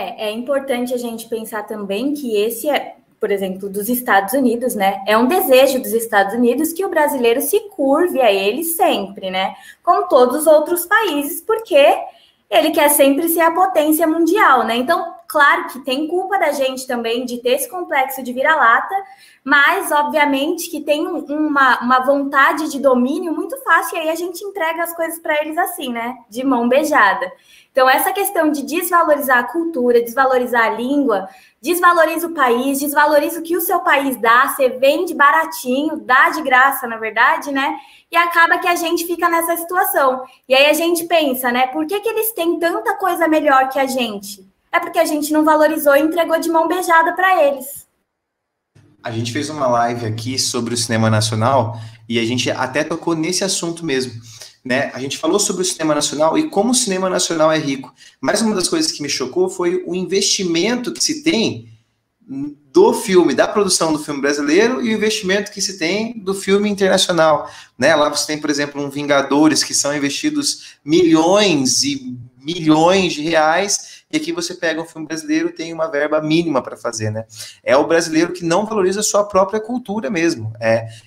É importante a gente pensar também que esse é, por exemplo, dos Estados Unidos, né? É um desejo dos Estados Unidos que o brasileiro se curve a ele sempre, né? Como todos os outros países, porque ele quer sempre ser a potência mundial, né? Então, claro que tem culpa da gente também de ter esse complexo de vira-lata, mas, obviamente, que tem uma vontade de domínio muito fácil, e aí a gente entrega as coisas para eles assim, né? De mão beijada. Então, essa questão de desvalorizar a cultura, desvalorizar a língua, desvaloriza o país, desvaloriza o que o seu país dá, você vende baratinho, dá de graça, na verdade, né? E acaba que a gente fica nessa situação. E aí a gente pensa, né? Por que eles têm tanta coisa melhor que a gente? É porque a gente não valorizou e entregou de mão beijada para eles. A gente fez uma live aqui sobre o cinema nacional e a gente até tocou nesse assunto mesmo, né? A gente falou sobre o cinema nacional e como o cinema nacional é rico. Mas uma das coisas que me chocou foi o investimento que se tem do filme, da produção do filme brasileiro e o investimento que se tem do filme internacional, né? Lá você tem, por exemplo, um Vingadores, que são investidos milhões e milhões de reais, e aqui você pega um filme brasileiro e tem uma verba mínima para fazer, né? É o brasileiro que não valoriza a sua própria cultura mesmo.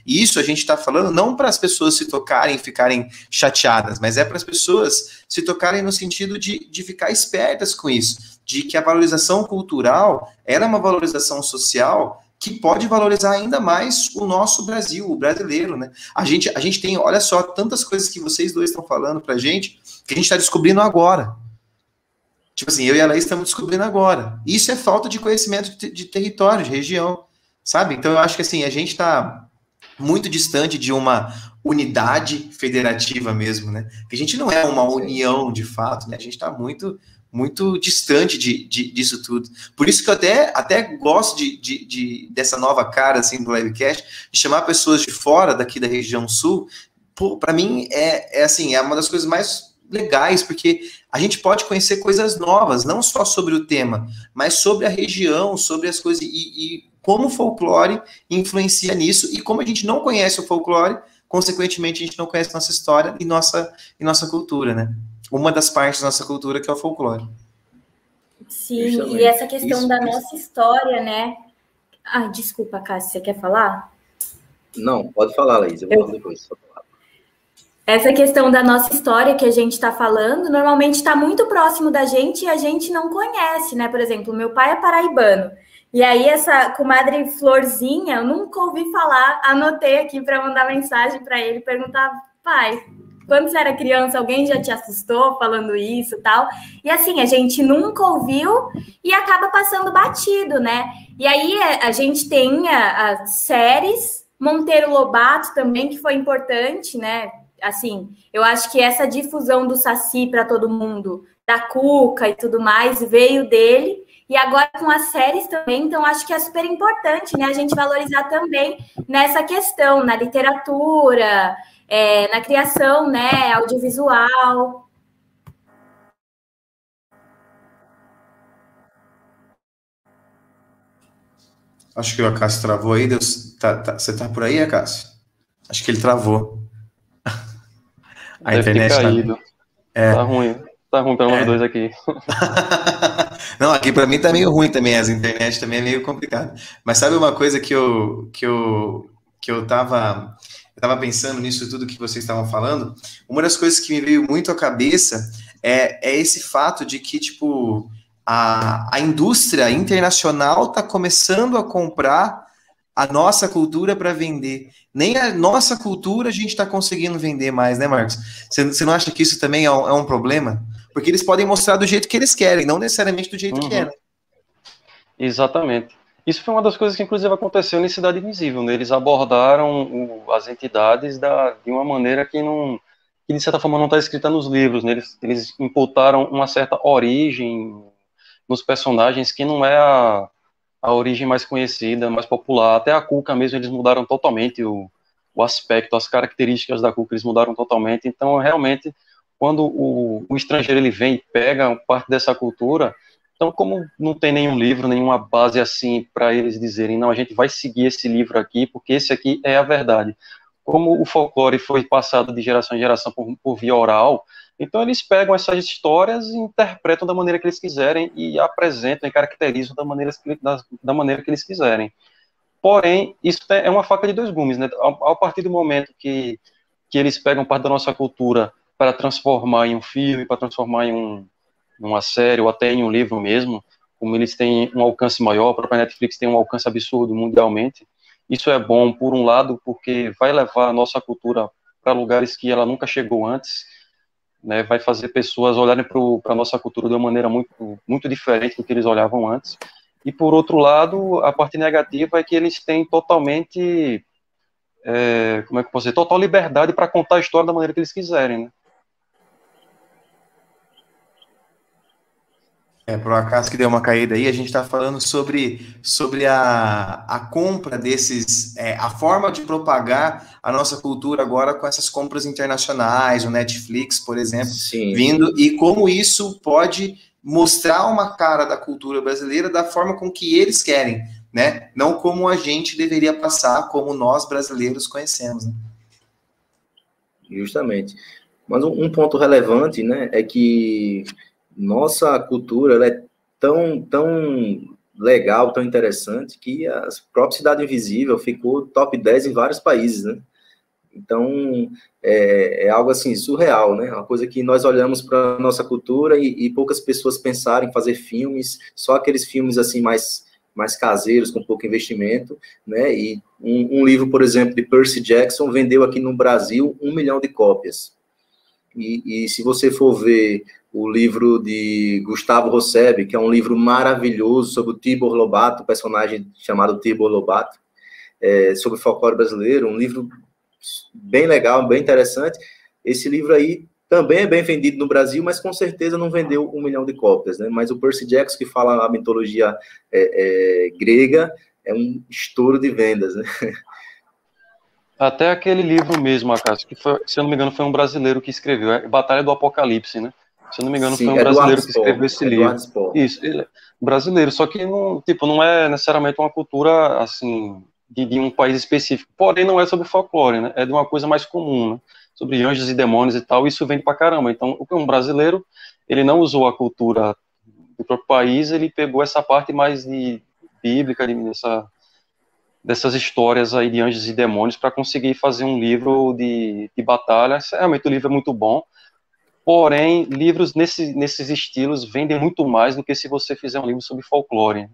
E isso a gente está falando não para as pessoas se tocarem e ficarem chateadas, mas é para as pessoas se tocarem no sentido de ficar espertas com isso, de que a valorização cultural era uma valorização social que pode valorizar ainda mais o nosso Brasil, o brasileiro, né? A gente tem, olha só, tantas coisas que vocês dois estão falando pra gente, que a gente está descobrindo agora. Tipo assim, eu e a Laís estamos descobrindo agora. Isso é falta de conhecimento de território, de região, sabe? Então eu acho que assim, a gente está muito distante de uma unidade federativa mesmo, né? Que a gente não é uma união de fato, né? A gente está muito distante disso tudo. Por isso que eu até gosto dessa nova cara assim, do Livecast, de chamar pessoas de fora daqui da região sul. Para mim assim, é uma das coisas mais legais, porque a gente pode conhecer coisas novas, não só sobre o tema, mas sobre a região, sobre as coisas, e como o folclore influencia nisso, e como a gente não conhece o folclore, consequentemente a gente não conhece nossa história e nossa cultura, né? Uma das partes da nossa cultura que é o folclore. Sim, justamente. E essa questão da nossa história, né? Ah, desculpa, Cássio, você quer falar? Não, pode falar, Laís, eu vou falar depois. Essa questão da nossa história que a gente está falando, normalmente está muito próximo da gente e a gente não conhece, né? Por exemplo, meu pai é paraibano. E aí, essa comadre Florzinha, eu nunca ouvi falar, anotei aqui para mandar mensagem para ele, perguntar, pai, quando você era criança, alguém já te assustou falando isso e tal? E assim, a gente nunca ouviu e acaba passando batido, né? E aí, a gente tem as séries, Monteiro Lobato também, que foi importante, né? Assim, eu acho que essa difusão do Saci para todo mundo, da Cuca e tudo mais, veio dele. E agora com as séries também, então acho que é super importante, né? A gente valorizar também nessa questão, na literatura, na criação, né? Audiovisual. Acho que o Acácio travou aí. Você tá por aí, Acácio? Acho que ele travou. A internet ter caído. Tá ruim para nós dois aqui. Não, aqui para mim tá meio ruim também, as internet também é meio complicado. Mas sabe uma coisa que eu tava pensando nisso tudo que vocês estavam falando? Uma das coisas que me veio muito à cabeça é esse fato de que, tipo, a indústria internacional tá começando a comprar a nossa cultura para vender. Nem a nossa cultura a gente está conseguindo vender mais, né, Marcos? Você não acha que isso também é um problema? Porque eles podem mostrar do jeito que eles querem, não necessariamente do jeito que é, né? Exatamente. Isso foi uma das coisas que, inclusive, aconteceu em Cidade Invisível, né? Eles abordaram as entidades de uma maneira que, de certa forma, não está escrita nos livros, né? Eles imputaram uma certa origem nos personagens que não é a origem mais conhecida, mais popular. Até a Cuca mesmo, eles mudaram totalmente o aspecto, as características da Cuca, eles mudaram totalmente. Então, realmente, quando o estrangeiro ele vem e pega parte dessa cultura, então, como não tem nenhum livro, nenhuma base assim para eles dizerem, não, a gente vai seguir esse livro aqui, porque esse aqui é a verdade. Como o folclore foi passado de geração em geração por via oral, Então eles pegam essas histórias e interpretam da maneira que eles quiserem e apresentam e caracterizam da maneira que eles quiserem. Porém, isso é uma faca de dois gumes, né? A partir do momento que eles pegam parte da nossa cultura para transformar em um filme, para transformar em uma série ou até em um livro mesmo, como eles têm um alcance maior, a própria Netflix tem um alcance absurdo mundialmente. Isso é bom, por um lado, porque vai levar a nossa cultura para lugares que ela nunca chegou antes, né? Vai fazer pessoas olharem para a nossa cultura de uma maneira muito, muito diferente do que eles olhavam antes. E, por outro lado, a parte negativa é que eles têm totalmente, como é que eu posso dizer, total liberdade para contar a história da maneira que eles quiserem, né? Por um acaso que deu uma caída aí, a gente está falando sobre a compra desses, a forma de propagar a nossa cultura agora com essas compras internacionais, o Netflix, por exemplo, Sim, vindo, e como isso pode mostrar uma cara da cultura brasileira da forma com que eles querem, né? Não como a gente deveria passar, como nós brasileiros conhecemos, né? justamente. Mas um ponto relevante, né, é que nossa cultura ela é tão legal, tão interessante, que a própria Cidade Invisível ficou top 10 em vários países, né? Então, é algo assim, surreal, né? Uma coisa que nós olhamos para a nossa cultura e poucas pessoas pensaram em fazer filmes, só aqueles filmes assim mais caseiros, com pouco investimento, né? E um livro, por exemplo, de Percy Jackson vendeu aqui no Brasil 1 milhão de cópias. E se você for ver o livro de Gustavo Rosseb, que é um livro maravilhoso sobre o Tibor Lobato, personagem chamado Tibor Lobato, sobre folclore brasileiro, um livro bem legal, bem interessante. Esse livro aí também é bem vendido no Brasil, mas com certeza não vendeu 1 milhão de cópias, né? Mas o Percy Jackson, que fala a mitologia grega, é um estouro de vendas, né? Até aquele livro mesmo, Acácio, que foi, se eu não me engano, foi um brasileiro que escreveu, Batalha do Apocalipse, né? Se eu não me engano, foi Sim, um Eduardo brasileiro que Spohr, escreveu esse Eduardo livro. Spohr. Isso, ele é brasileiro, só que não, tipo, não é necessariamente uma cultura, assim, de um país específico. Porém, não é sobre folclore, né? É de uma coisa mais comum, né? Sobre anjos e demônios e tal, isso vem pra caramba. Então, um brasileiro, ele não usou a cultura do próprio país, ele pegou essa parte mais bíblica, dessas histórias aí de anjos e demônios para conseguir fazer um livro de batalha. Realmente o livro é muito bom, porém, livros nesses estilos vendem muito mais do que se você fizer um livro sobre folclore.